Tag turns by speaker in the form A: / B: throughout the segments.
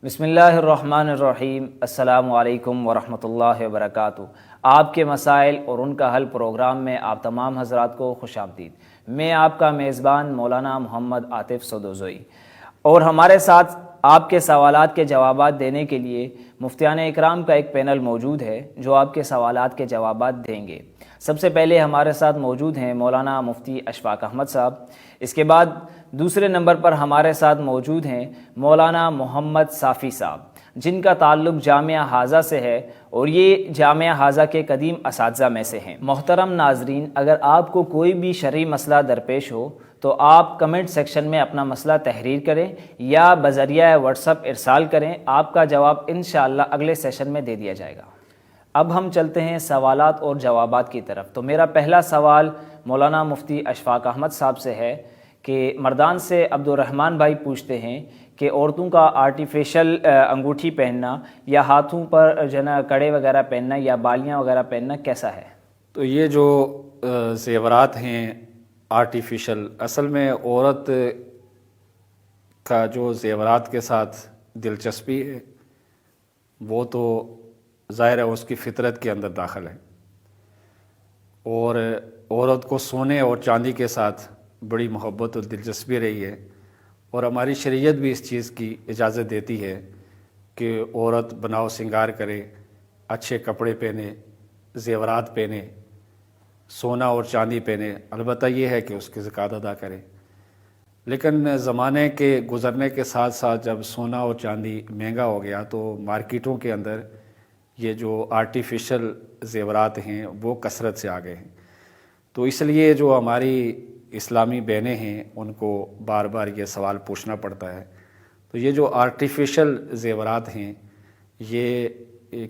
A: بسم اللہ الرحمن الرحیم۔ السلام علیکم ورحمۃ اللہ وبرکاتہ۔ آپ کے مسائل اور ان کا حل پروگرام میں آپ تمام حضرات کو خوش آمدید۔ میں آپ کا میزبان مولانا محمد عاطف سدوزوئی، اور ہمارے ساتھ آپ کے سوالات کے جوابات دینے کے لیے مفتیان اکرام کا ایک پینل موجود ہے جو آپ کے سوالات کے جوابات دیں گے۔ سب سے پہلے ہمارے ساتھ موجود ہیں مولانا مفتی اشفاق احمد صاحب۔ اس کے بعد دوسرے نمبر پر ہمارے ساتھ موجود ہیں مولانا محمد صافی صاحب، جن کا تعلق جامعہ حاضہ سے ہے اور یہ جامعہ حاضہ کے قدیم اساتذہ میں سے ہیں۔ محترم ناظرین، اگر آپ کو کوئی بھی شرعی مسئلہ درپیش ہو تو آپ کمنٹ سیکشن میں اپنا مسئلہ تحریر کریں یا بذریعہ واٹس ایپ ارسال کریں۔ آپ کا جواب انشاءاللہ اگلے سیشن میں دے دیا جائے گا۔ اب ہم چلتے ہیں سوالات اور جوابات کی طرف۔ تو میرا پہلا سوال مولانا مفتی اشفاق احمد صاحب سے ہے کہ مردان سے عبد الرحمن بھائی پوچھتے ہیں کہ عورتوں کا آرٹیفیشل انگوٹھی پہننا یا ہاتھوں پر کڑے وغیرہ پہننا یا بالیاں وغیرہ پہننا کیسا ہے؟
B: تو یہ جو زیورات ہیں آرٹیفیشل، اصل میں عورت کا جو زیورات کے ساتھ دلچسپی ہے وہ تو ظاہر ہے اس کی فطرت کے اندر داخل ہے، اور عورت کو سونے اور چاندی کے ساتھ بڑی محبت اور دلچسپی رہی ہے، اور ہماری شریعت بھی اس چیز کی اجازت دیتی ہے کہ عورت بناؤ سنگار کرے، اچھے کپڑے پہنے، زیورات پہنے، سونا اور چاندی پہنے، البتہ یہ ہے کہ اس کی زکوٰۃ ادا کرے۔ لیکن زمانے کے گزرنے کے ساتھ ساتھ جب سونا اور چاندی مہنگا ہو گیا تو مارکیٹوں کے اندر یہ جو آرٹیفیشل زیورات ہیں وہ کثرت سے آ گئے ہیں، تو اس لیے جو ہماری اسلامی بہنیں ہیں ان کو بار بار یہ سوال پوچھنا پڑتا ہے۔ تو یہ جو آرٹیفیشل زیورات ہیں یہ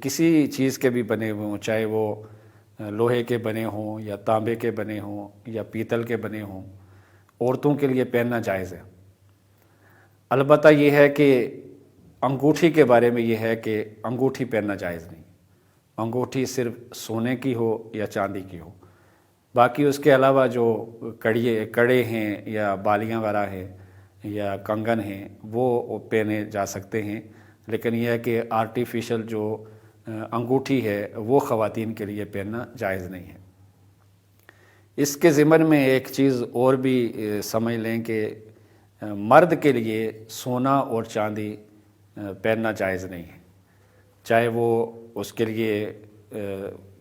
B: کسی چیز کے بھی بنے ہوئے ہوں، چاہے وہ لوہے کے بنے ہوں یا تانبے کے بنے ہوں یا پیتل کے بنے ہوں، عورتوں کے لیے پہننا جائز ہے۔ البتہ یہ ہے کہ انگوٹھی کے بارے میں یہ ہے کہ انگوٹھی پہننا جائز نہیں، انگوٹھی صرف سونے کی ہو یا چاندی کی ہو، باقی اس کے علاوہ جو کڑے ہیں یا بالیاں وغیرہ ہیں یا کنگن ہیں وہ پہنے جا سکتے ہیں، لیکن یہ ہے کہ آرٹیفیشل جو انگوٹھی ہے وہ خواتین کے لیے پہننا جائز نہیں ہے۔ اس کے ضمن میں ایک چیز اور بھی سمجھ لیں کہ مرد کے لیے سونا اور چاندی پہننا جائز نہیں ہے، چاہے وہ اس کے لیے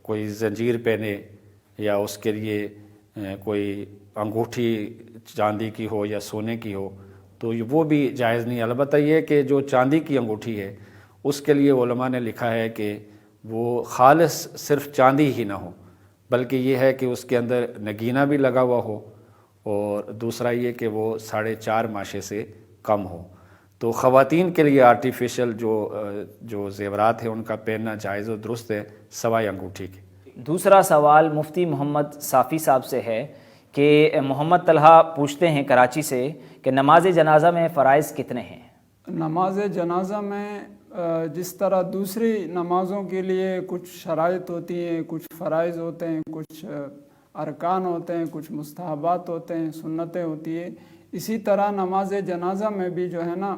B: کوئی زنجیر پہنے یا اس کے لیے کوئی انگوٹھی چاندی کی ہو یا سونے کی ہو، تو وہ بھی جائز نہیں۔ البتہ یہ کہ جو چاندی کی انگوٹھی ہے اس کے لیے علماء نے لکھا ہے کہ وہ خالص صرف چاندی ہی نہ ہو، بلکہ یہ ہے کہ اس کے اندر نگینہ بھی لگا ہوا ہو، اور دوسرا یہ کہ وہ 4.5 ماشے سے کم ہو۔ تو خواتین کے لیے آرٹیفیشل جو زیورات ہیں ان کا پہننا جائز و درست ہے سوائے انگوٹھی کے۔
A: دوسرا سوال مفتی محمد صافی صاحب سے ہے کہ محمد طلحہ پوچھتے ہیں کراچی سے کہ نماز جنازہ میں فرائض کتنے ہیں؟
C: نماز جنازہ میں جس طرح دوسری نمازوں کے لیے کچھ شرائط ہوتی ہیں، کچھ فرائض ہوتے ہیں، کچھ ارکان ہوتے ہیں، کچھ مستحبات ہوتے ہیں، سنتیں ہوتی ہیں، اسی طرح نماز جنازہ میں بھی جو ہے نا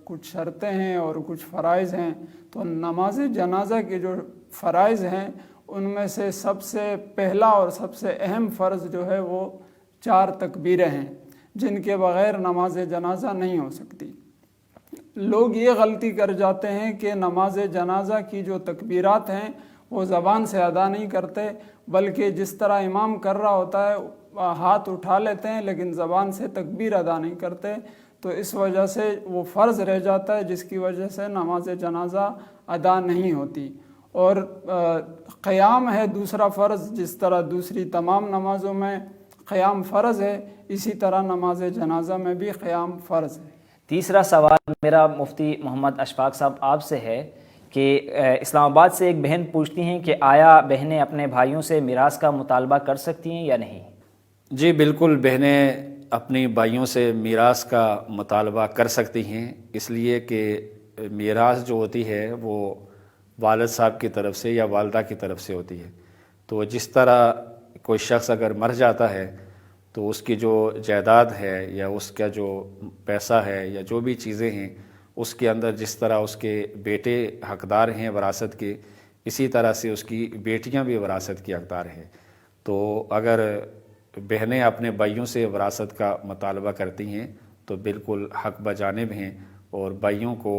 C: کچھ شرطیں ہیں اور کچھ فرائض ہیں۔ تو نماز جنازہ کے جو فرائض ہیں ان میں سے سب سے پہلا اور سب سے اہم فرض جو ہے وہ 4 تکبیریں ہیں، جن کے بغیر نماز جنازہ نہیں ہو سکتی۔ لوگ یہ غلطی کر جاتے ہیں کہ نماز جنازہ کی جو تکبیرات ہیں وہ زبان سے ادا نہیں کرتے، بلکہ جس طرح امام کر رہا ہوتا ہے ہاتھ اٹھا لیتے ہیں لیکن زبان سے تکبیر ادا نہیں کرتے، تو اس وجہ سے وہ فرض رہ جاتا ہے، جس کی وجہ سے نماز جنازہ ادا نہیں ہوتی۔ اور قیام ہے دوسرا فرض، جس طرح دوسری تمام نمازوں میں قیام فرض ہے، اسی طرح نماز جنازہ میں بھی قیام فرض ہے۔
A: تیسرا سوال میرا مفتی محمد اشفاق صاحب آپ سے ہے کہ اسلام آباد سے ایک بہن پوچھتی ہیں کہ آیا بہنیں اپنے بھائیوں سے میراث کا مطالبہ کر سکتی ہیں یا نہیں؟
B: جی بالکل، بہنیں اپنی بھائیوں سے میراث کا مطالبہ کر سکتی ہیں، اس لیے کہ میراث جو ہوتی ہے وہ والد صاحب کی طرف سے یا والدہ کی طرف سے ہوتی ہے۔ تو جس طرح کوئی شخص اگر مر جاتا ہے تو اس کی جو جائیداد ہے یا اس کا جو پیسہ ہے یا جو بھی چیزیں ہیں اس کے اندر جس طرح اس کے بیٹے حقدار ہیں وراثت کے، اسی طرح سے اس کی بیٹیاں بھی وراثت کی حقدار ہیں۔ تو اگر بہنیں اپنے بھائیوں سے وراثت کا مطالبہ کرتی ہیں تو بالکل حق بجانب ہیں، اور بھائیوں کو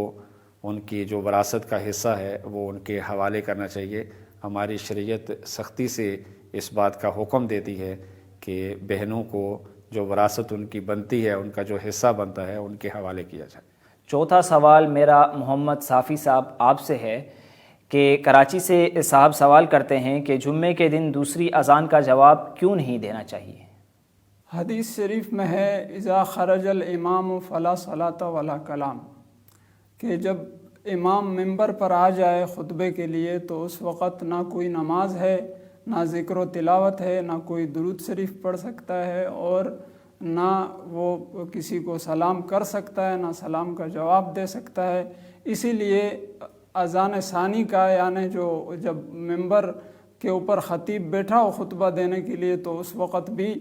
B: ان کی جو وراثت کا حصہ ہے وہ ان کے حوالے کرنا چاہیے۔ ہماری شریعت سختی سے اس بات کا حکم دیتی ہے کہ بہنوں کو جو وراثت ان کی بنتی ہے، ان کا جو حصہ بنتا ہے، ان کے حوالے کیا جائے۔
A: چوتھا سوال میرا محمد صافی صاحب آپ سے ہے کہ کراچی سے صاحب سوال کرتے ہیں کہ جمعے کے دن دوسری اذان کا جواب کیوں نہیں دینا چاہیے؟
C: حدیث شریف میں ہے اذا خرج الامام فلا صلاۃ ولا کلام، کہ جب امام ممبر پر آ جائے خطبے کے لیے تو اس وقت نہ کوئی نماز ہے، نہ ذکر و تلاوت ہے، نہ کوئی درود شریف پڑھ سکتا ہے، اور نہ وہ کسی کو سلام کر سکتا ہے، نہ سلام کا جواب دے سکتا ہے۔ اسی لیے اذان ثانی کا، یعنی جو جب ممبر کے اوپر خطیب بیٹھا ہو خطبہ دینے کے لیے تو اس وقت بھی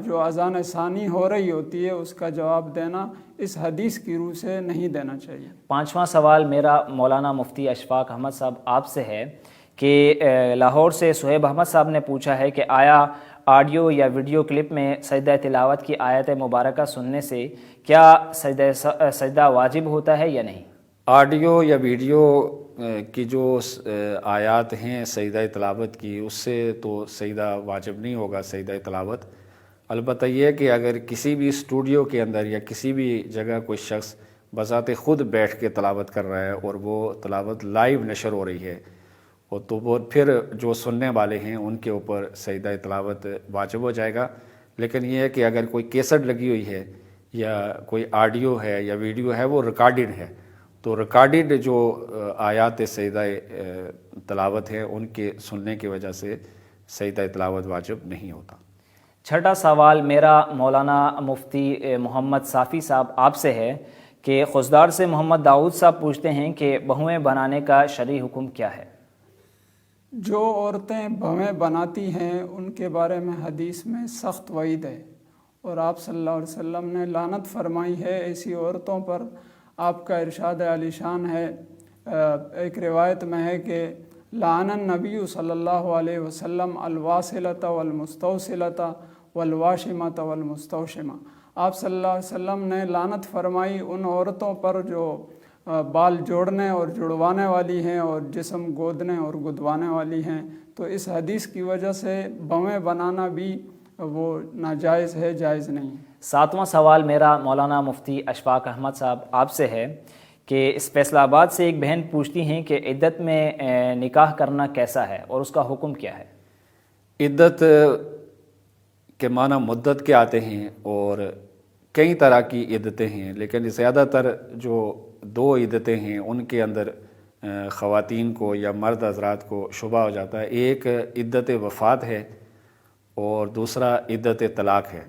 C: جو اذان ثانی ہو رہی ہوتی ہے اس کا جواب دینا اس حدیث کی روح سے نہیں دینا چاہیے۔
A: پانچواں سوال میرا مولانا مفتی اشفاق احمد صاحب آپ سے ہے کہ لاہور سے سہیب احمد صاحب نے پوچھا ہے کہ آیا آڈیو یا ویڈیو کلپ میں سجدہ تلاوت کی آیت مبارکہ سننے سے کیا سجدہ واجب ہوتا ہے یا نہیں؟
B: آڈیو یا ویڈیو کی جو آیات ہیں سجدہ تلاوت کی، اس سے تو سجدہ واجب نہیں ہوگا سجدہ تلاوت۔ البتہ یہ کہ اگر کسی بھی اسٹوڈیو کے اندر یا کسی بھی جگہ کوئی شخص بذات خود بیٹھ کے تلاوت کر رہا ہے اور وہ تلاوت لائیو نشر ہو رہی ہے، اور تو وہ پھر جو سننے والے ہیں ان کے اوپر سجدہ تلاوت واجب ہو جائے گا۔ لیکن یہ ہے کہ اگر کوئی کیسٹ لگی ہوئی ہے یا کوئی آڈیو ہے یا ویڈیو ہے وہ ریکارڈڈ ہے، تو ریکارڈڈ جو آیات سجدہ تلاوت ہے ان کے سننے کی وجہ سے سجدہ تلاوت واجب نہیں ہوتا۔
A: چھٹا سوال میرا مولانا مفتی محمد صافی صاحب آپ سے ہے کہ خضدار سے محمد داؤد صاحب پوچھتے ہیں کہ بہویں بنانے کا شرعی حکم کیا ہے؟
C: جو عورتیں بھویں بناتی ہیں ان کے بارے میں حدیث میں سخت وعید ہے، اور آپ صلی اللہ علیہ وسلم نے لعنت فرمائی ہے ایسی عورتوں پر۔ آپ کا ارشاد عالی شان ہے، ایک روایت میں ہے کہ لعن النبی صلی اللہ علیہ وسلم الواصلۃ والمستوصلۃ والواشمۃ والمستوشمہ۔ آپ صلی اللہ علیہ وسلم نے لعنت فرمائی ان عورتوں پر جو بال جوڑنے اور جڑوانے والی ہیں اور جسم گودنے اور گدوانے والی ہیں۔ تو اس حدیث کی وجہ سے بویں بنانا بھی وہ ناجائز ہے، جائز نہیں۔
A: ساتواں سوال میرا مولانا مفتی اشفاق احمد صاحب آپ سے ہے کہ اس فیصل آباد سے ایک بہن پوچھتی ہیں کہ عدت میں نکاح کرنا کیسا ہے اور اس کا حکم کیا ہے؟
B: عدت کے معنی مدت کے آتے ہیں اور کئی طرح کی عدتیں ہیں، لیکن زیادہ تر جو دو عدتیں ہیں ان کے اندر خواتین کو یا مرد حضرات کو شبہ ہو جاتا ہے۔ ایک عدت وفات ہے اور دوسرا عدت طلاق ہے۔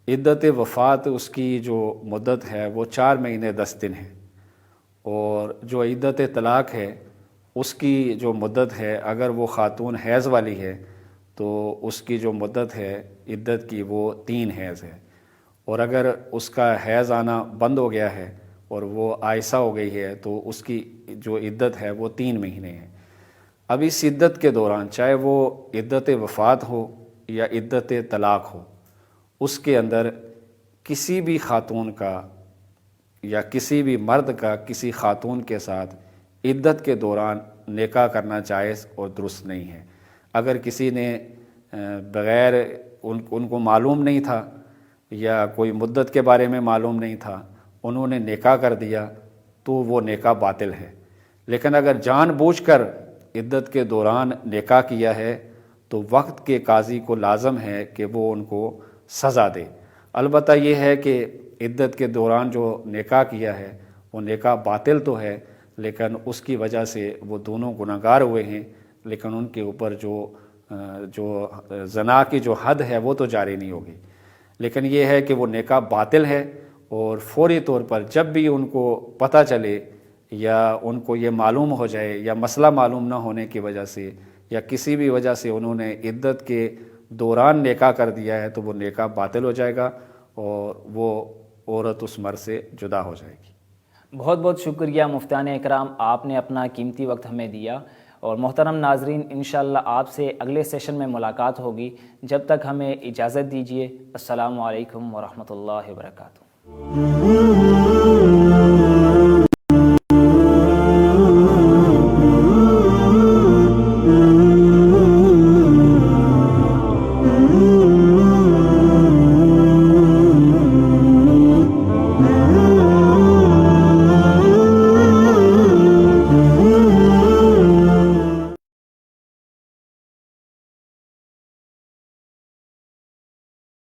B: عدت وفات اس کی جو مدت ہے وہ 4 مہینے 10 دن ہے، اور جو عدت طلاق ہے اس کی جو مدت ہے اگر وہ خاتون حیض والی ہے تو اس کی جو مدت ہے عدت کی وہ 3 حیض ہے، اور اگر اس کا حیض آنا بند ہو گیا ہے اور وہ آئسہ ہو گئی ہے تو اس کی جو عدت ہے وہ 3 مہینے ہے۔ اب اس عدت کے دوران چاہے وہ عدت وفات ہو یا عدت طلاق ہو، اس کے اندر کسی بھی خاتون کا یا کسی بھی مرد کا کسی خاتون کے ساتھ عدت کے دوران نکاح کرنا جائز اور درست نہیں ہے۔ اگر کسی نے بغیر ان کو معلوم نہیں تھا یا کوئی مدت کے بارے میں معلوم نہیں تھا، انہوں نے نکاح کر دیا تو وہ نکاح باطل ہے۔ لیکن اگر جان بوجھ کر عدت کے دوران نکاح کیا ہے تو وقت کے قاضی کو لازم ہے کہ وہ ان کو سزا دے۔ البتہ یہ ہے کہ عدت کے دوران جو نکاح کیا ہے وہ نکاح باطل تو ہے، لیکن اس کی وجہ سے وہ دونوں گنہگار ہوئے ہیں، لیکن ان کے اوپر جو زنا کی جو حد ہے وہ تو جاری نہیں ہوگی۔ لیکن یہ ہے کہ وہ نکاح باطل ہے، اور فوری طور پر جب بھی ان کو پتہ چلے یا ان کو یہ معلوم ہو جائے یا مسئلہ معلوم نہ ہونے کی وجہ سے یا کسی بھی وجہ سے انہوں نے عدت کے دوران نکاح کر دیا ہے تو وہ نکاح باطل ہو جائے گا اور وہ عورت اس مرد سے جدا ہو جائے گی۔
A: بہت بہت شکریہ مفتیان اکرام، آپ نے اپنا قیمتی وقت ہمیں دیا. اور محترم ناظرین، انشاءاللہ آپ سے اگلے سیشن میں ملاقات ہوگی. جب تک ہمیں اجازت دیجیے. السلام علیکم ورحمۃ اللہ وبرکاتہ.